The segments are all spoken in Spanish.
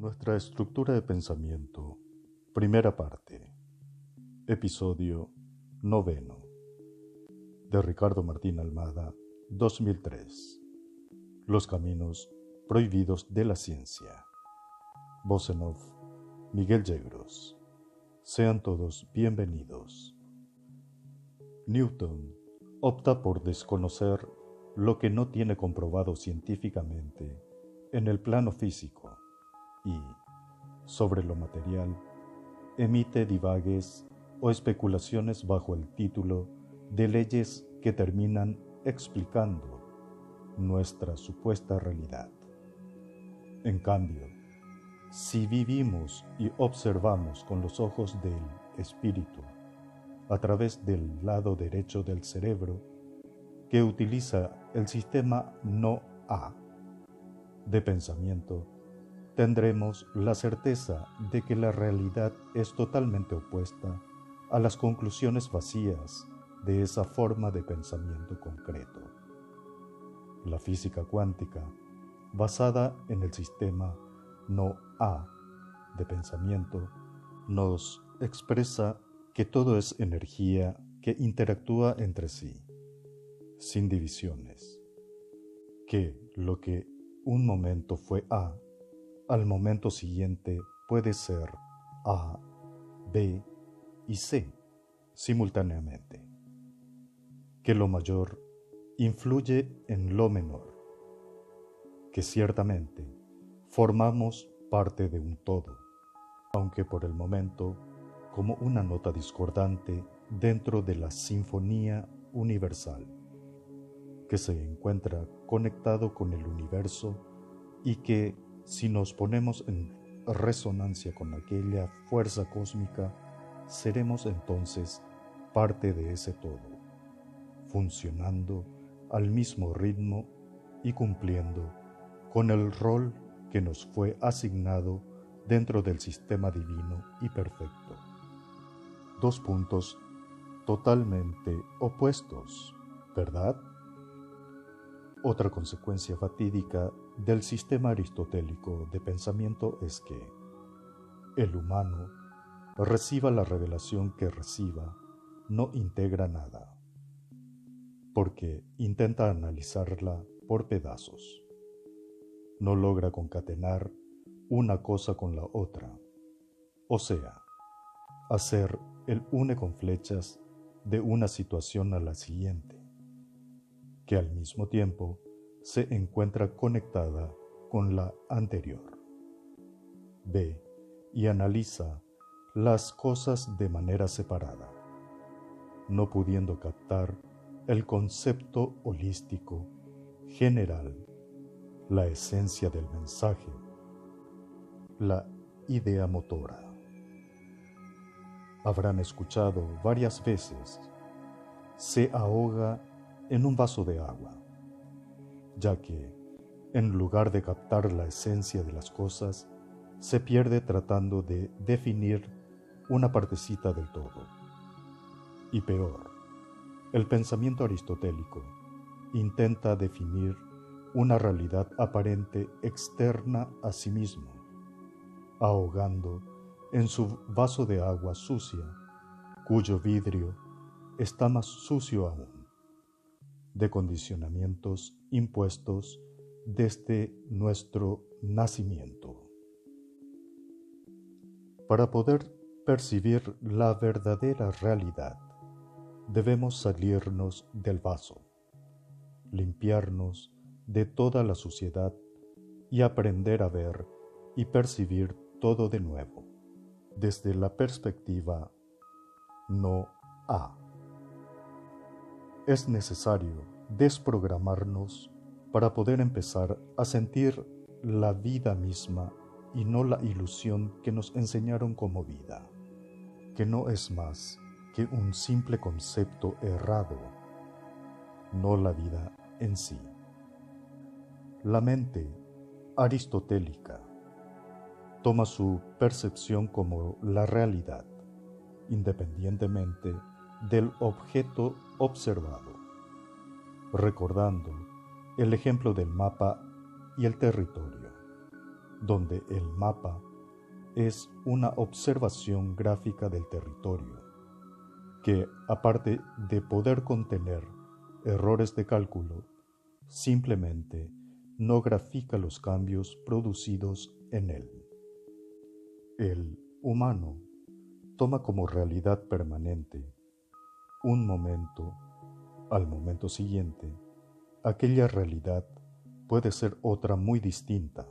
Nuestra estructura de pensamiento, primera parte, episodio 9, de Ricardo Martín Almada, 2003. Los caminos prohibidos de la ciencia. Voz en off, Miguel Yegros. Sean todos bienvenidos. Newton opta por desconocer lo que no tiene comprobado científicamente en el plano físico y, sobre lo material, emite divagues o especulaciones bajo el título de leyes que terminan explicando nuestra supuesta realidad. En cambio, si vivimos y observamos con los ojos del espíritu a través del lado derecho del cerebro, que utiliza el sistema no-A de pensamiento, tendremos la certeza de que la realidad es totalmente opuesta a las conclusiones vacías de esa forma de pensamiento concreto. La física cuántica, basada en el sistema no-A de pensamiento, nos expresa que todo es energía que interactúa entre sí, sin divisiones, que lo que un momento fue A, al momento siguiente puede ser A, B y C simultáneamente, que lo mayor influye en lo menor, que ciertamente formamos parte de un todo, aunque por el momento como una nota discordante dentro de la sinfonía universal, que se encuentra conectado con el universo y que, si nos ponemos en resonancia con aquella fuerza cósmica, seremos entonces parte de ese todo, funcionando al mismo ritmo y cumpliendo con el rol que nos fue asignado dentro del sistema divino y perfecto. Dos puntos totalmente opuestos, ¿verdad? Otra consecuencia fatídica del sistema aristotélico de pensamiento es que el humano, reciba la revelación que reciba, no integra nada, porque intenta analizarla por pedazos. No logra concatenar una cosa con la otra, o sea, hacer el une con flechas de una situación a la siguiente, que al mismo tiempo se encuentra conectada con la anterior. Ve y analiza las cosas de manera separada, no pudiendo captar el concepto holístico, general, la esencia del mensaje, la idea motora. Habrán escuchado varias veces: se ahoga en un vaso de agua, ya que, en lugar de captar la esencia de las cosas, se pierde tratando de definir una partecita del todo. Y peor, el pensamiento aristotélico intenta definir una realidad aparente externa a sí mismo, ahogando en su vaso de agua sucia, cuyo vidrio está más sucio aún, de condicionamientos impuestos desde nuestro nacimiento. Para poder percibir la verdadera realidad, debemos salirnos del vaso, limpiarnos de toda la suciedad y aprender a ver y percibir todo de nuevo, desde la perspectiva no A. Es necesario desprogramarnos para poder empezar a sentir la vida misma y no la ilusión que nos enseñaron como vida, que no es más que un simple concepto errado, no la vida en sí. La mente aristotélica toma su percepción como la realidad, independientemente del objeto observado, recordando el ejemplo del mapa y el territorio. donde el mapa es una observación gráfica del territorio, que, aparte de poder contener errores de cálculo, simplemente no grafica los cambios producidos en él. El humano toma como realidad permanente un momento, al momento siguiente, aquella realidad puede ser otra muy distinta,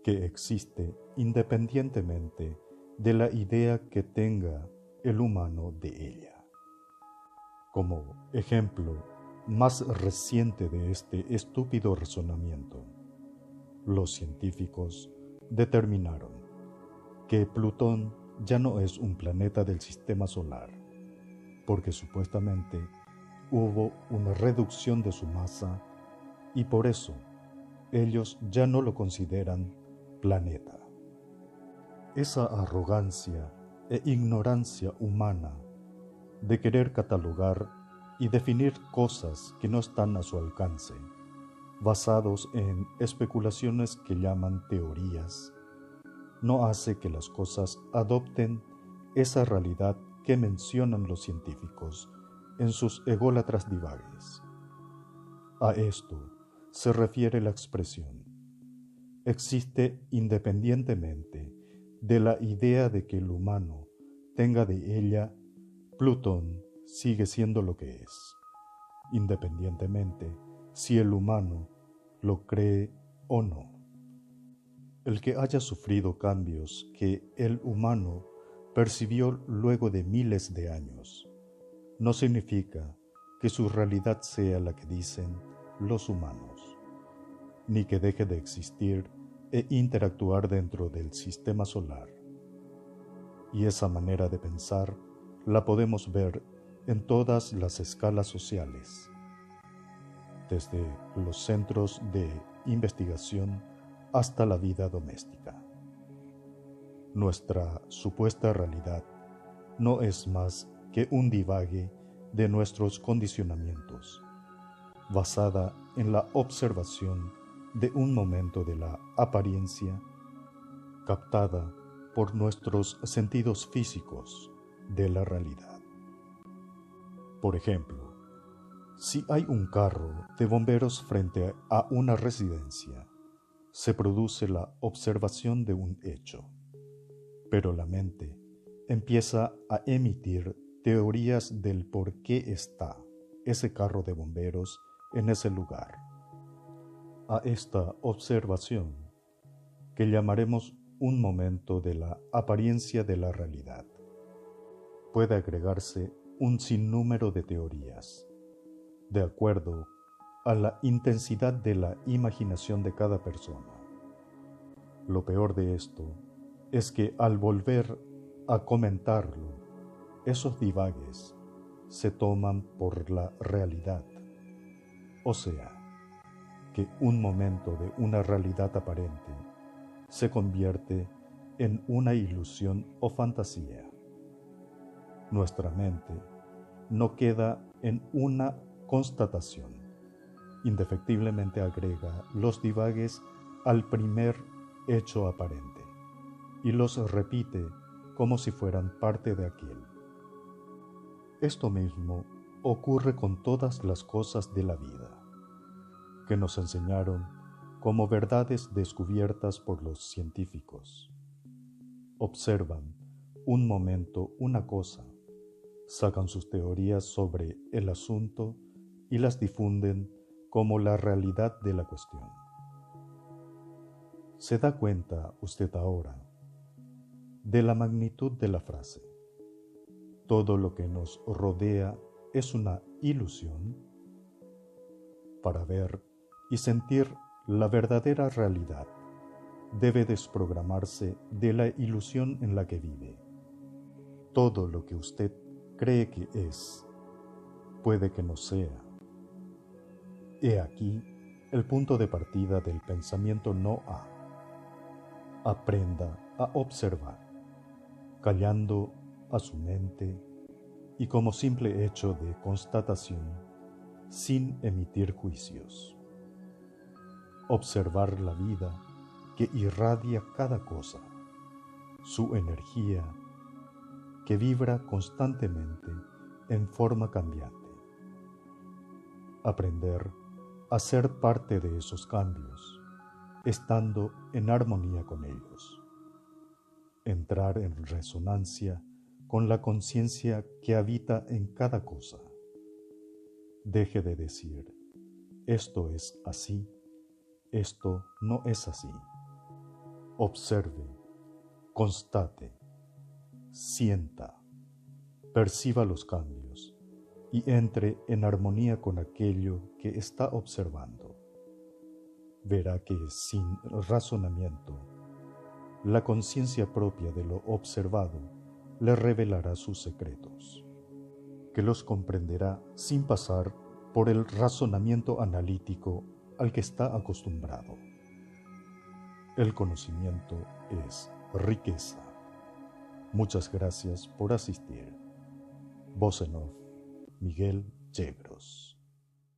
que existe independientemente de la idea que tenga el humano de ella. Como ejemplo más reciente de este estúpido razonamiento, los científicos determinaron que Plutón ya no es un planeta del sistema solar, porque supuestamente hubo una reducción de su masa y por eso ellos ya no lo consideran planeta. Esa arrogancia e ignorancia humana de querer catalogar y definir cosas que no están a su alcance, basados en especulaciones que llaman teorías, no hace que las cosas adopten esa realidad que mencionan los científicos en sus ególatras divagues. A esto se refiere la expresión: existe independientemente de la idea de que el humano tenga de ella, Plutón sigue siendo lo que es, independientemente si el humano lo cree o no. El que haya sufrido cambios que el humano percibió luego de miles de años, no significa que su realidad sea la que dicen los humanos, ni que deje de existir e interactuar dentro del sistema solar. Y esa manera de pensar la podemos ver en todas las escalas sociales, desde los centros de investigación hasta la vida doméstica. Nuestra supuesta realidad no es más que un divague de nuestros condicionamientos, basada en la observación de un momento de la apariencia, captada por nuestros sentidos físicos de la realidad. Por ejemplo, si hay un carro de bomberos frente a una residencia, se produce la observación de un hecho, pero la mente empieza a emitir teorías del por qué está ese carro de bomberos en ese lugar. A esta observación, que llamaremos un momento de la apariencia de la realidad, puede agregarse un sinnúmero de teorías, de acuerdo a la intensidad de la imaginación de cada persona. Lo peor de esto es que al volver a comentarlo, esos divagues se toman por la realidad, o sea, que un momento de una realidad aparente se convierte en una ilusión o fantasía. Nuestra mente no queda en una constatación, indefectiblemente agrega los divagues al primer hecho aparente y los repite como si fueran parte de aquel. Esto mismo ocurre con todas las cosas de la vida, que nos enseñaron como verdades descubiertas por los científicos. Observan un momento una cosa, sacan sus teorías sobre el asunto y las difunden como la realidad de la cuestión. ¿Se da cuenta usted ahora de la magnitud de la frase? Todo lo que nos rodea es una ilusión. Para ver y sentir la verdadera realidad, debe desprogramarse de la ilusión en la que vive. Todo lo que usted cree que es, puede que no sea. He aquí el punto de partida del pensamiento no A. Aprenda a observar, callando a su mente y como simple hecho de constatación, sin emitir juicios. Observar la vida que irradia cada cosa, su energía que vibra constantemente en forma cambiante. Aprender a ser parte de esos cambios, estando en armonía con ellos. Entrar en resonancia con la conciencia que habita en cada cosa. Deje de decir, esto es así, esto no es así. Observe, constate, sienta, perciba los cambios y entre en armonía con aquello que está observando. Verá que sin razonamiento, la conciencia propia de lo observado le revelará sus secretos, que los comprenderá sin pasar por el razonamiento analítico al que está acostumbrado. El conocimiento es riqueza. Muchas gracias por asistir. Voz en off, Miguel Yegros.